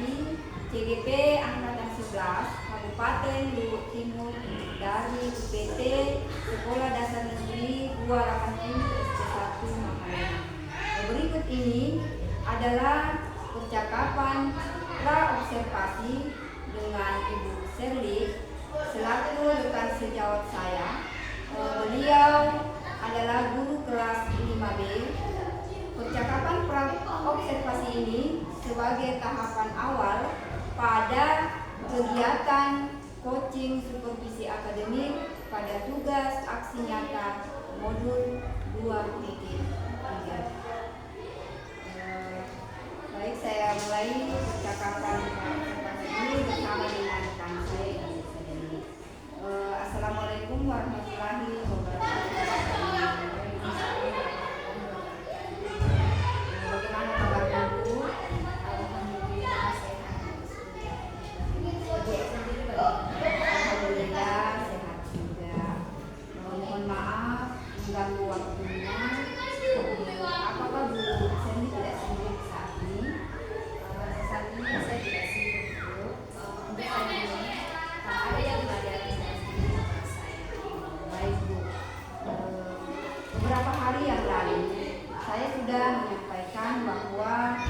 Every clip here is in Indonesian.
Suryati, CGP Angkatan 11, Kabupaten Luwu Timur dari UPT Sekolah Dasar Negeri 287 SC1 Makanan. Berikut ini adalah percakapan pra-observasi dengan Ibu Serli selaku rekan sejawat saya. Beliau adalah guru kelas 5B. Percakapan pra-observasi ini sebagai tahapan awal pada kegiatan coaching supervisi akademik pada tugas aksi nyata modul 2.3. Baik, saya mulai percakapan pra-observasi ini bersama dengan rekan saya Ibu Serli. Assalamualaikum warahmatullahi wabarakatuh. Bagaimana kabar Ibu? Alhamdulillah sehat. Alhamdulillah sehat juga. Mohon maaf mengganggu waktunya. Apakah Bu Serli tidak sibuk saat ini? Saat ini saya tidak sibuk, Bu. Untuk saat ini ada yang belajar tidak sibuk saya. Baik Bu. Beberapa hari yang lalu saya sudah menyampaikan bahwa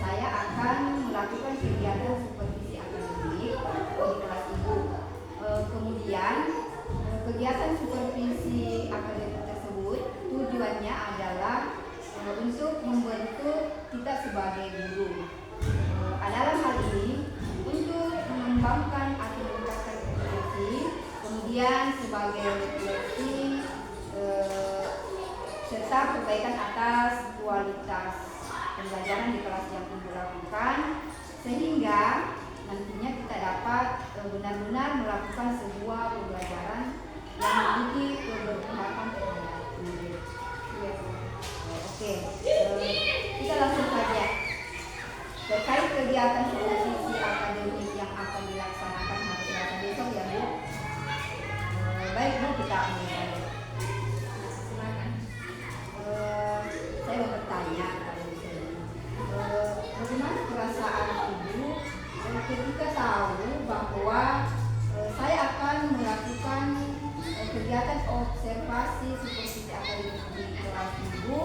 saya akan melakukan kegiatan supervisi akademik di kelas Ibu. Kemudian kegiatan supervisi akademik tersebut tujuannya adalah untuk membentuk kita sebagai guru. Dalam hal ini untuk mengembangkan atau meningkatkan kompetensi, kemudian sebagai refleksi serta perbaikan atas kualitas pembelajaran di kelas yang Ibu lakukan, sehingga nantinya kita dapat benar-benar melakukan sebuah pembelajaran yang memiliki keberpihakan terhadap murid. Oke, kita langsung saja terkait kegiatan supervisi akademik yang akan dilaksanakan hari Selasa besok ya Bu. Baik Bu, kita mulai. Silakan. Saya mau bertanya kepada Bu Serli. Bagaimana perasaan Ibu ketika tahu bahwa saya akan melakukan kegiatan observasi supervisi akademik di kelas Ibu,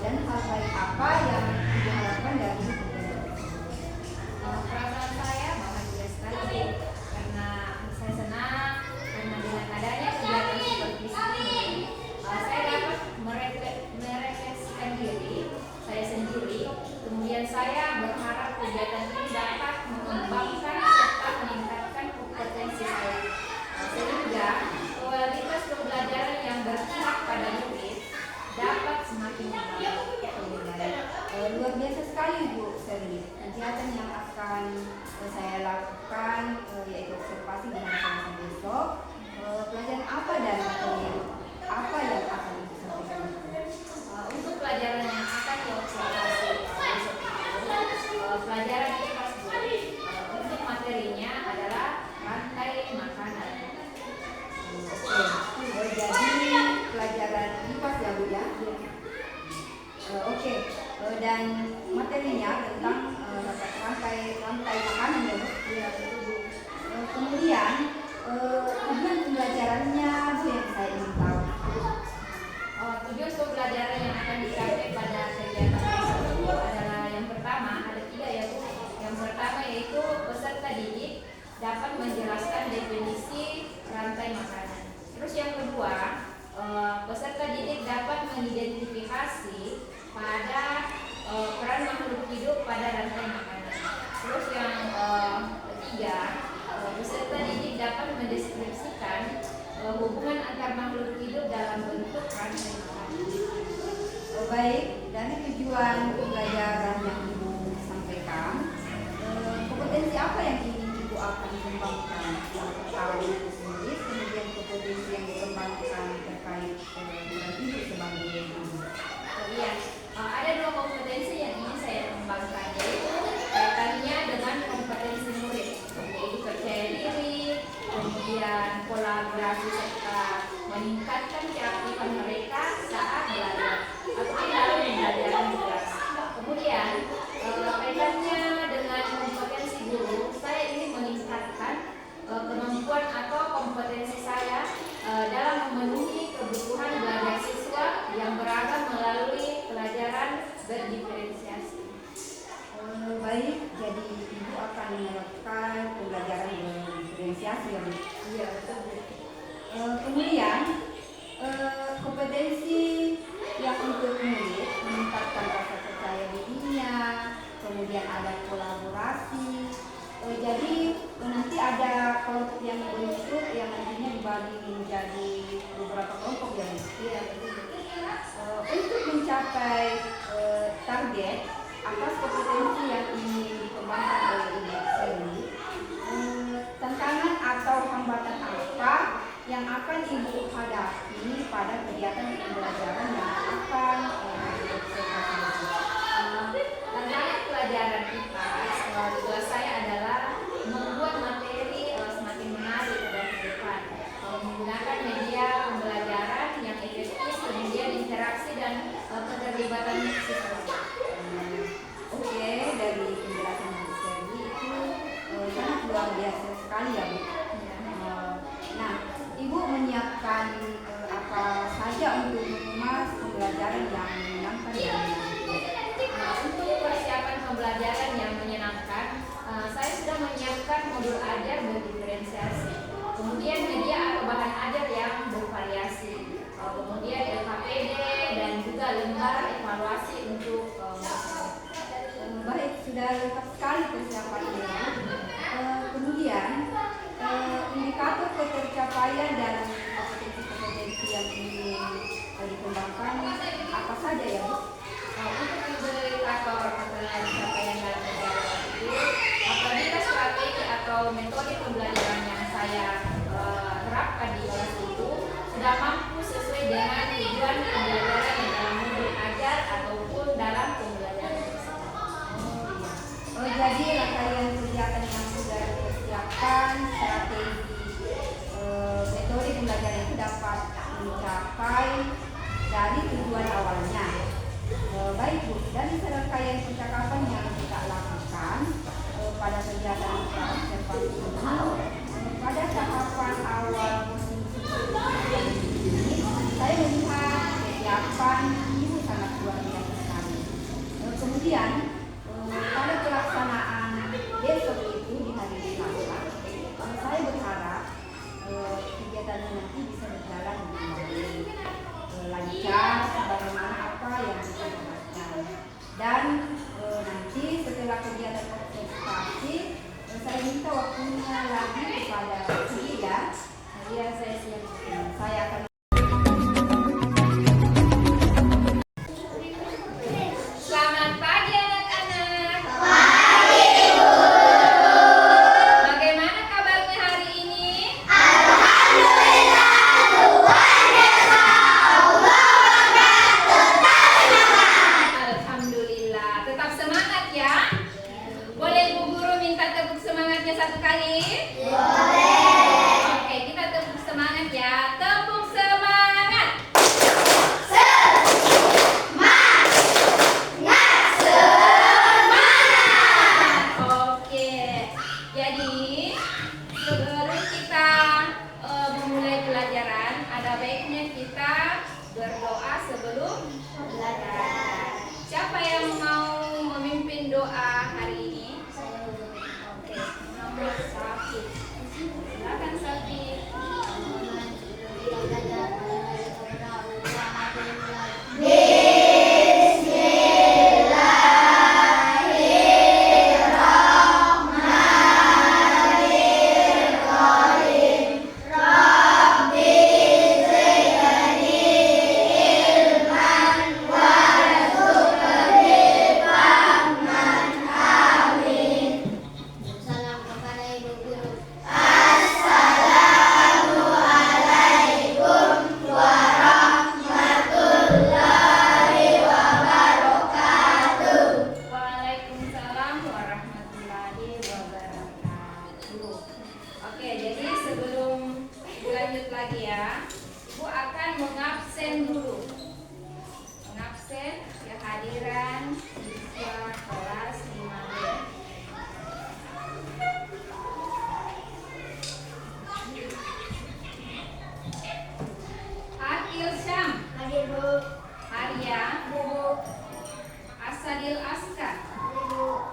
dan hal baik apa yang Ibu harapkan dari kegiatan tersebut? Perasaan saya bahagia sekali karena saya senang karena dengan adanya kegiatan supervisi ini saya dapat merefleksikan diri saya sendiri. Kemudian saya berharap kegiatan ini dapat mengembangkan serta meningkatkan kompetensi saya, sehingga kualitas pembelajaran yang berpihak pada murid dapat semakin membaik. Luar biasa sekali Bu Serli. Kegiatan yang akan saya lakukan yaitu observasi dengan Selasa besok. Pelajaran apa dan materi apa yang akan disampaikan? Untuk pelajaran yang akan diobservasi besok itu pelajaran IPAS 2. Untuk materinya adalah rantai makanan. Jadi pelajaran IPAS ya Bu ya? Oke. Dan materinya tentang rantai makanan ya Bu? Ya, betul Bu. Kemudian tujuan pembelajarannya Bu yang saya ingin tahu. Tujuan pembelajaran yang akan dicapai pada kegiatan tersebut adalah yang pertama, ada 3 ya Bu. Yang pertama yaitu peserta didik dapat menjelaskan definisi rantai makanan. Terus yang kedua, peserta didik dapat mengidentifikasi pada peran makhluk hidup pada rantai makanan. Terus yang ketiga, peserta didik dapat mendeskripsikan hubungan antar makhluk hidup dalam bentuk rantai makanan. Baik, dari tujuan pembelajaran yang Ibu sampaikan, kompetensi apa yang ingin Ibu akan kembangkan? Yang pertama itu sendiri, kemudian kompetensi yang dikembangkan terkait dengan Ibu sebagai guru. Iya, ada 2 kompetensi yang ingin saya kembangkan, yaitu kaitannya dengan kompetensi murid, yaitu percaya diri, kemudian kolaborasi serta meningkatkan keaktifan mereka saat belajar atau dalam pembelajaran kelas. Kemudian kaitannya dengan Kemudian kompetensi yang untuk murid meningkatkan rasa percaya dirinya, kemudian ada kolaborasi. Jadi nanti ada kelompok yang bentuk yang nantinya dibagi menjadi beberapa kelompok yang untuk mencapai target atas kompetensi yang ingin dikembangkan oleh Ibu Sherly. Tantangan atau hambatan apa yang akan Ibu hadapi pada kegiatan pembelajaran yang akan Tantangan pelajaran IPA tugas saya adalah membuat materi semakin menarik dan depan, menggunakan media pembelajaran yang efektif, kemudian interaksi dan keterlibatan siswa. Oke, dari penjelasan Bu Sherly itu sangat luar biasa sekali ya Bu. Nah, Ibu menyiapkan apa saja untuk mengemas pembelajaran yang menyenangkan dan Untuk persiapan pembelajaran yang menyenangkan, saya sudah menyiapkan modul ajar berdiferensiasi, kemudian media atau bahan ajar yang bervariasi, kemudian LKPD dan juga lembar evaluasi untuk baik, sudah lengkap sekali persiapannya. Kemudian indikator ketercapaian dan kompetensi-kompetensi yang ingin dikembangkan apa saja ya Bu? untuk indikator pencapaian dalam pembelajaran itu, apabila strategi atau metode pembelajaran yang saya terapkan di kelas itu sudah mampu sesuai dengan tujuan pembelajaran yang dalam modul ajar ataupun dalam pembelajaran tersebut. Jadi rangkaian kegiatan yang sudah dipersiapkan, strategi metode pembelajaran itu dapat mencapai dari tujuan awalnya. Baik Bu, dari serangkaian percakapan yang kita lakukan pada kegiatan observasi ini, pada tahapan awal musim ini, saya melihat kesiapan Ibu sangat luar biasa sekali. Kemudian pada pelaksanaan besok itu di hari Selasa, saya berharap kegiatannya nanti bisa berjalan dengan baik, lancar, sebagaimana apa yang kita harapkan. Dan nanti setelah kegiatan observasi, saya minta waktunya lagi kepada Ibu ya. Ya, saya siap. Saya akan Selamat pagi anak-anak. Bagaimana kabarnya hari ini? Alhamdulillah. Tetap semangat ya. Boleh Bu Guru minta tepuk semangatnya satu kali? Oke, kita tepuk semangat ya. Tepuk semangat. Oke, jadi sebelum kita memulai pelajaran, ada baiknya kita berdoa sebelum pelajaran. Siapa yang mau memimpin doa hari ini? Oke, nomor Safi. Silakan Safi. Salam kepada Ibu Guru. Waalaikumsalam warahmatullahi wabarakatuh. Oke, jadi sebelum lanjut lagi ya, Ibu akan mengabsen dulu. Mengabsen kehadiran siswa kelas 5B. Akil Syam, Hadir Bu. Arya, Bu. Asadil Askar. Bu.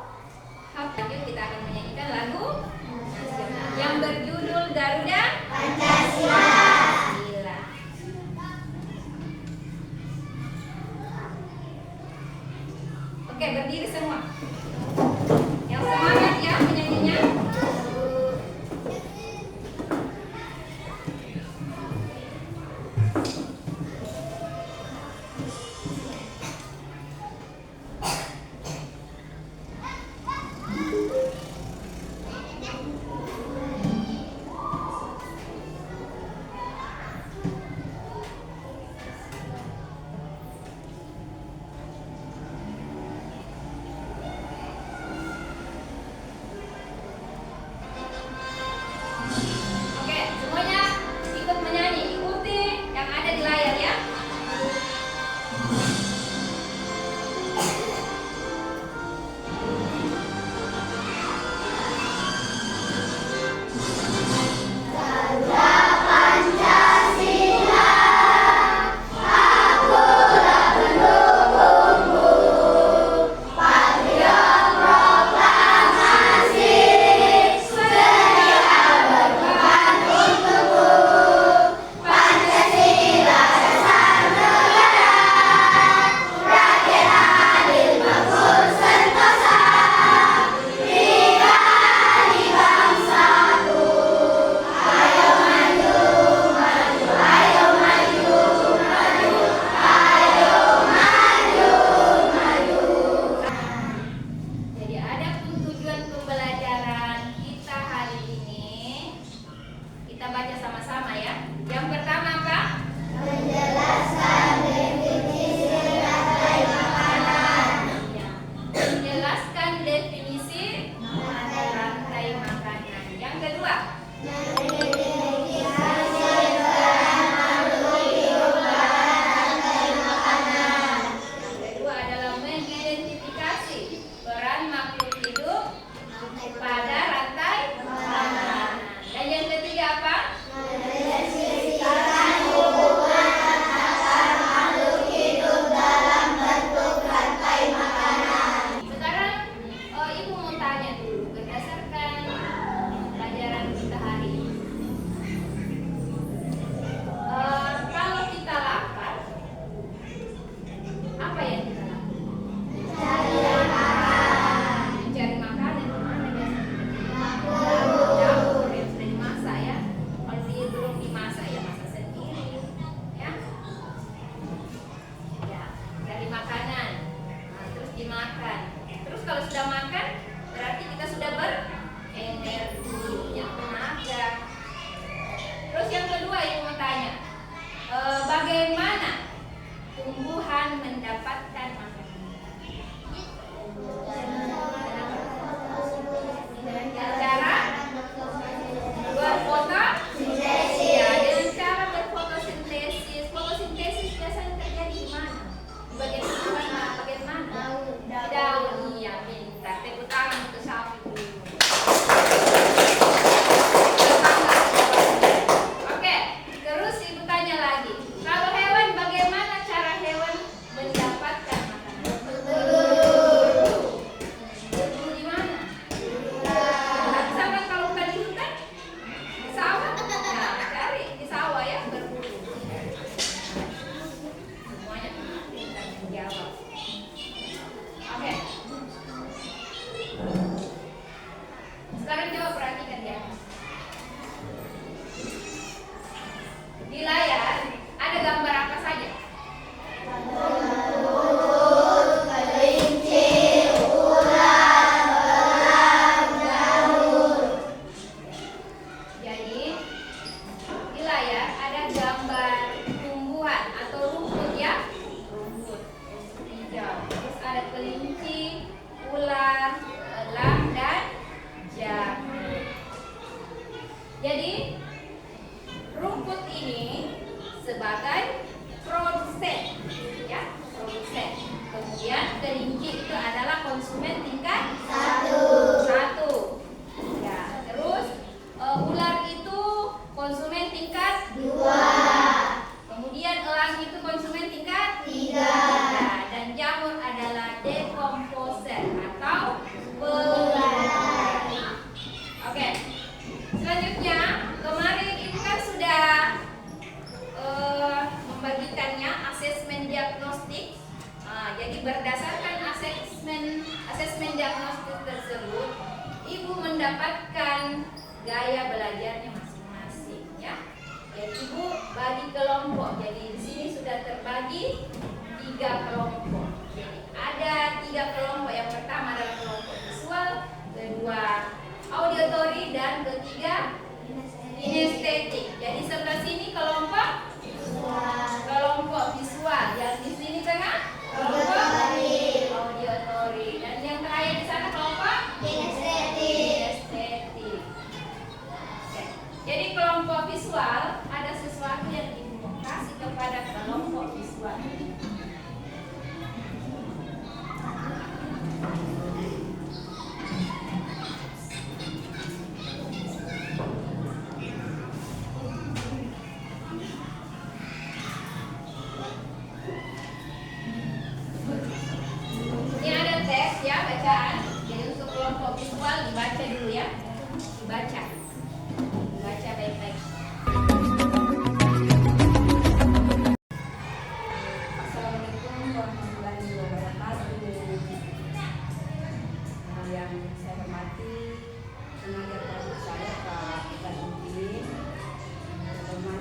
Lanjut kita akan menyanyikan lagu nasional yang berjudul Garuda Pancasila. Gila. Oke, berdiri semua. Yang semangat ya penyanyinya. Oke, semuanya ikut menyanyi, ikuti yang ada di layar ya. Jadi adapun tujuan pembelajaran kita hari ini, kita baca sama-sama ya. Yang pertama apa? Menjelaskan definisi rantai makanan. Ya. Menjelaskan definisi rantai makanan. Yang kedua, Mengidentifikasi peran makhluk hidup dalam rantai makanan. yang kedua adalah mengidentifikasi peran makhluk hidup pada rantai makanan. Dan yang ketiga apa? Mendeskripsikan hubungan antar makhluk hidup dalam bentuk rantai makanan. Sekarang Ibu mau tanya dulu berdasarkan pelajaran kita hari ini. Kalau kita lapar, apa yang kita lakukan? Mencari makanan di mana biasanya? Dapur yang sudah dimasak ya. Kalau dia belum dimasak ya masak sendiri, ya. Ya, cari makanan, nah, terus dimakan. Terus kalau sudah makan, berarti kita sudah berenergi, punya tenaga. Terus yang kedua Ibu mau tanya, bagaimana tumbuhan mendapatkan makanan? Dengan cara berfotosintesis. Ya, dengan cara berfotosintesis. Fotosintesis biasanya terjadi di mana? Di bagian mana? Bagian mana? Di daun. Iya, pintar. Tepuk tangan untuk Syafiq dulu. Oke, terus Ibu tanya lagi. Kalau hewan, bagaimana cara hewan mendapatkan makanan? Berburu di mana? Misalkan kalau bukan di hutan, di sawah. Nah, cari di sawah ya, berburu. Semuanya pintar menjawab. Oke. Sekarang coba perhatikan ya. Di layar ada gambar apa saja? Kelinci, ular, elang, jamur. Jadi di layar ada gambar tumbuhan atau rumput ya, rumput hijau. Terus ada kelinci, ular, elang dan jamur. Jadi rumput ini sebagai produsen, ya, produsen. Kemudian kelinci itu adalah konsumen tingkat satu. Ya, terus ular itu konsumen tingkat 2. Kemudian elang itu konsumen tingkat 3. Dan jamur adalah dekomposer atau pengembang. Oke. Selanjutnya, kemarin Ibu kan sudah membagikannya asesmen diagnostik Jadi berdasarkan asesmen diagnostik tersebut, ibu mendapatkan gaya belajarnya masing-masing, ya. Jadi ibu bagi kelompok. Jadi di sini sudah terbagi 3 kelompok. Jadi ada 3 kelompok. Yang pertama adalah kelompok visual, kedua auditory, dan ketiga kinestetik. Jadi sebelah sini kelompok visual, yang di sini tengah kelompok auditory, dan yang terakhir di sana kelompok kinestetik. Oke. Jadi kelompok visual ada sesuatu yang dikasih kepada kelompok visual. Ini ada teks ya, bacaan. Jadi untuk kelompok visual dibaca dulu ya. Dibaca baik-baik. Assalamualaikum warahmatullahi wabarakatuh. Yang saya hormati pengajar baru saya Pak Udin, teman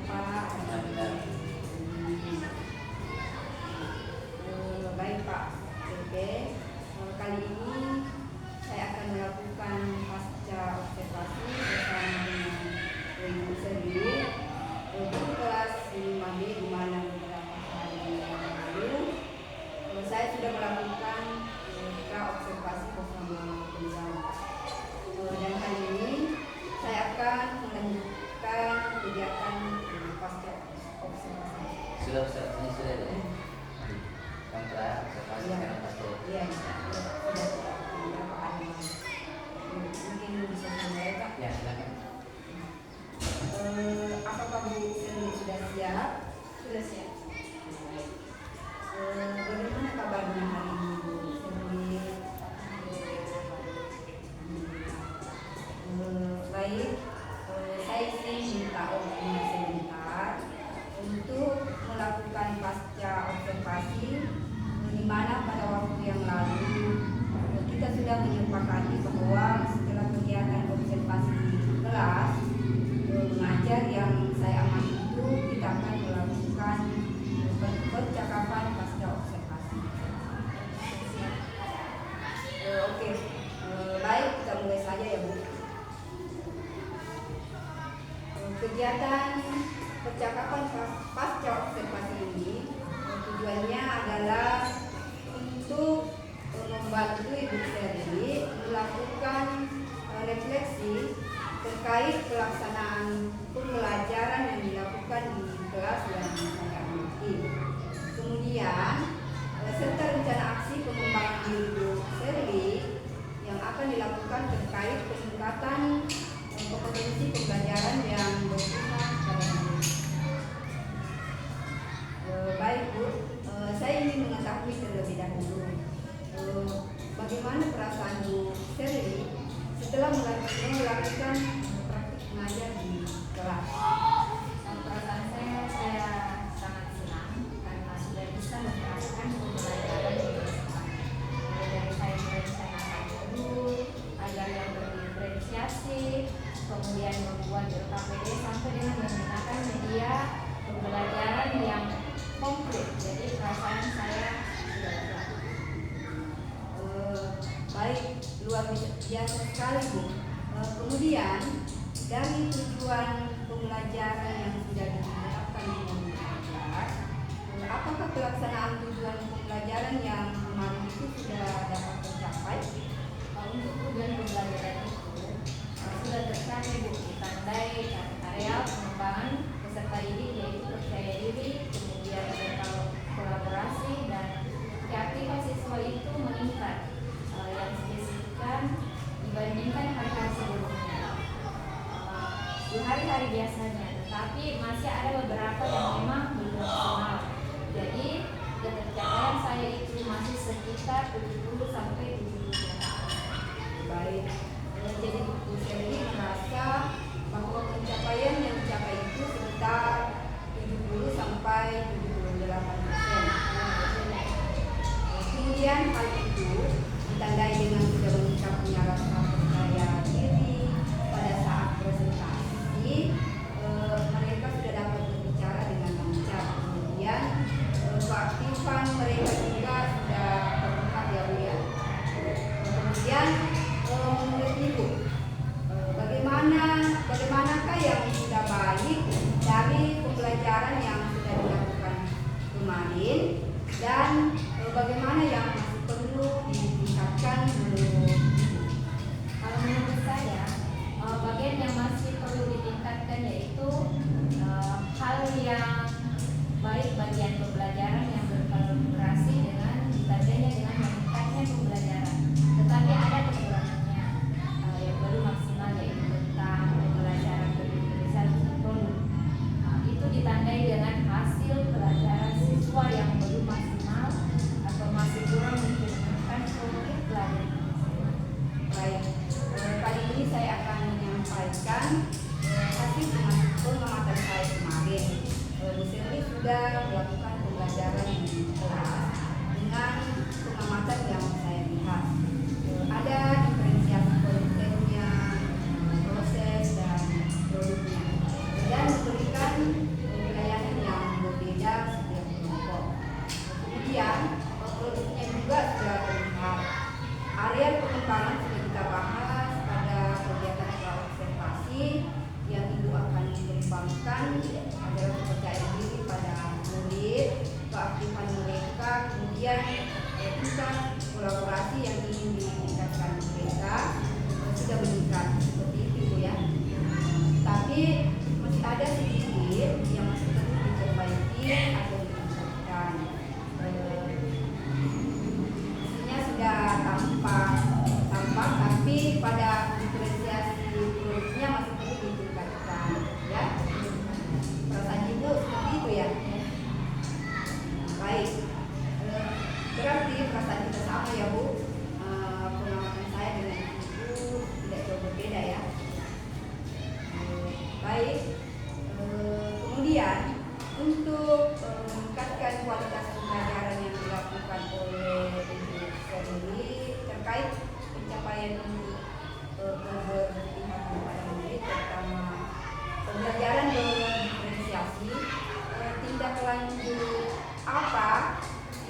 Pak. Baik Pak. Oke. Kali ini saya akan melakukan pasca observasi bersama dengan Ibu Seri untuk kelas 5B, di mana beberapa hari yang lalu saya sudah melakukan pra observasi bersama beliau. Dan hari ini saya akan melanjutkan kegiatan pasca observasi. Sudah ini sudah ya? Kontra observasi sekarang pasti. Iya, sudah beberapa hari. Mungkin bisa saya Pak. Ya, silakan. Apakah Bu Sri sudah siap? Sudah siap. Bagaimana kabarnya hari ini Bu Sri? Baik, saya sih minta opini sebentar untuk melakukan pasca observasi, di mana pada waktu yang lalu kita sudah menyepakati bahwa setelah kegiatan observasi di kelas mengajar yang saya amati itu, kita akan melakukan percakapan pasca observasi. Oke. Baik, kita mulai saja ya Bu. Kegiatan percakapan pasca observasi ini tujuannya adalah untuk membantu Ibu Seri melakukan refleksi terkait pelaksanaan pembelajaran yang dilakukan di kelas yang saya amati. Kemudian serta rencana aksi pengembangan diri Ibu Seri yang akan dilakukan terkait peningkatan kompetensi pembelajaran yang berguna pada diri. Baik Bu, saya ingin mengetahui terlebih dahulu bagaimana perasaan Bu Seri setelah melakukan praktik mengajar di kelas. Perasaan saya sangat senang karena sudah bisa menerapkan pembelajaran di kelas. Mulai dari saya merencanakan modul agar yang berdiferensiasi, kemudian membuat RKPD sampai dengan menggunakan media pembelajaran yang komplit. Jadi perasaan saya sudah lega. Baik, luar biasa sekali Bu. Kemudian dari tujuan pembelajaran yang sudah ditetapkan di Undang-Undang, apakah pelaksanaan tujuan pembelajaran yang kemarin itu sudah dapat tercapai? Untuk tujuan pembelajaran itu sudah tercapai Bu, ditandai areal pengembangan peserta didik, yaitu percaya diri, kemudian berkolaborasi, dan keaktifan siswa itu meningkat yang signifikan dibandingkan hari-hari sebelumnya, di hari-hari biasanya. Tetapi masih ada beberapa yang memang belum maksimal. Jadi ketercapaian saya itu masih sekitar 70 sampai 70%. Baik, jadi Bu Seri merasa bahwa pencapaian yang dicapai itu sekitar 70 sampai kemudian hal itu ditandai dengan sudah meningkatnya rasa percaya diri pada saat presentasi. Mereka sudah dapat berbicara dengan lancar. Kemudian keaktifan mereka juga sudah terlihat ya Bu ya. Kemudian menurut Ibu, bagaimanakah yang sudah baik dari pembelajaran yang sudah dilakukan kemarin, dan bagaimana yang masih perlu ditingkatkan menurut Ibu? Kalau menurut saya, bagian yang masih perlu ditingkatkan yaitu hal yang baik bagian pembelajaran yang berkolaborasi dengan ditandainya dengan meningkatnya pembelajaran. Tetapi ada kekurangannya yang belum maksimal, yaitu tentang pembelajaran berintegrasi produk. Itu ditandai dengan hasil pelajaran siswa yang belum maksimal atau masih kurang mencerminkan konkret pelajaran. Baik, kali ini saya akan menyampaikan hasil pengamatan saya kemarin. Bu Sirli sudah melakukan pembelajaran di kelas dengan pengamatan yang saya lihat. Ada diferensiasi kontennya, proses dan produknya, dan memberikan pelayanan yang berbeda setiap kelompok. Kemudian produknya juga sudah terlihat. Area pengembangan sudah kita bahas pada kegiatan observasi yang Ibu akan kembangkan adalah kepercayaan diri pada murid, keaktifan mereka, kemudian tingkat kolaborasi yang ingin ditingkatkan mereka sudah meningkat seperti itu ya. Tapi masih ada sedikit yang masih perlu diperbaiki atau ditingkatkan. Isinya sudah tampak, tapi pada diferensiasi produknya masih perlu ditingkatkan ya. Perasaan Ibu seperti itu ya. Baik, berarti perasaan kita sama ya Bu. Pengamatan saya dengan Ibu tidak jauh berbeda ya. Baik, kemudian untuk meningkatkan kualitas pembelajaran yang dilakukan oleh Ibu sendiri terkait pencapaian untuk keberpihakan pada murid, terutama pembelajaran berdiferensiasi, tindak lanjut apa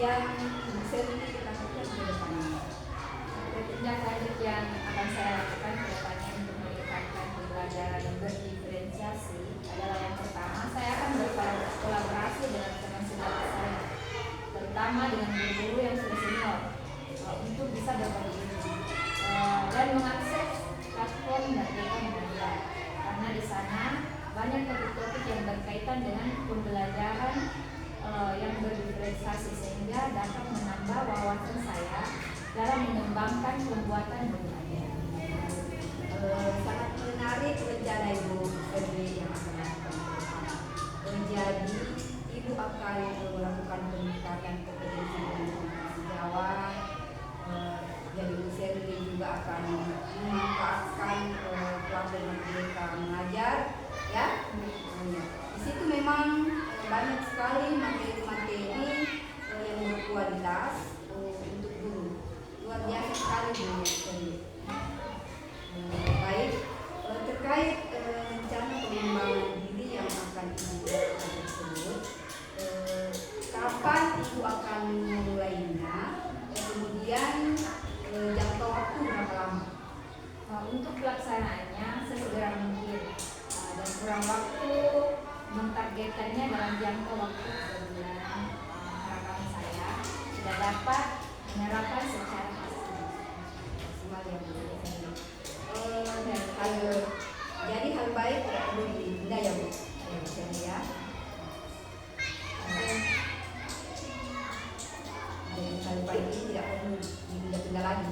yang Ibu Sirli lakukan ke depannya? Tindak lanjut yang akan saya lakukan ke depannya untuk meningkatkan pembelajaran yang berdiferensiasi adalah yang pertama, saya akan berkolaborasi dengan teman sebaya saya, terutama dengan guru-guru yang sudah senior, untuk bisa berbagi ilmu dan mengakses platform Merdeka Belajar, karena di sana banyak topik-topik yang berkaitan dengan pembelajaran yang berdiferensiasi, sehingga dapat menambah wawasan saya dalam mengembangkan pembuatan belajar. Sangat menarik rencana Ibu Sirli yang akan lakukan ke depan. Jadi Ibu akan melakukan peningkatan kompetensi dan komunikasi Jawa. Jadi Bu Sirli juga akan memanfaatkan platform Merdeka Mengajar ya. Di situ memang banyak sekali materi-materi yang berkualitas untuk guru. Luar biasa sekali Bu Sirli. Baik, terkait rencana pengembangan diri yang akan Ibu lakukan tersebut, kapan Ibu akan memulainya, kemudian jangka waktu berapa lama? Untuk pelaksanaannya sesegera mungkin, dan kurang waktu mentargetkannya dalam jangka waktu 3 bulan. Harapan saya sudah dapat menerapkan secara Maksimal ya Bu. Jadi hal baik tidak perlu ditunda ya Bu. Ya. Jadi hal baik ini tidak perlu ditunda lagi.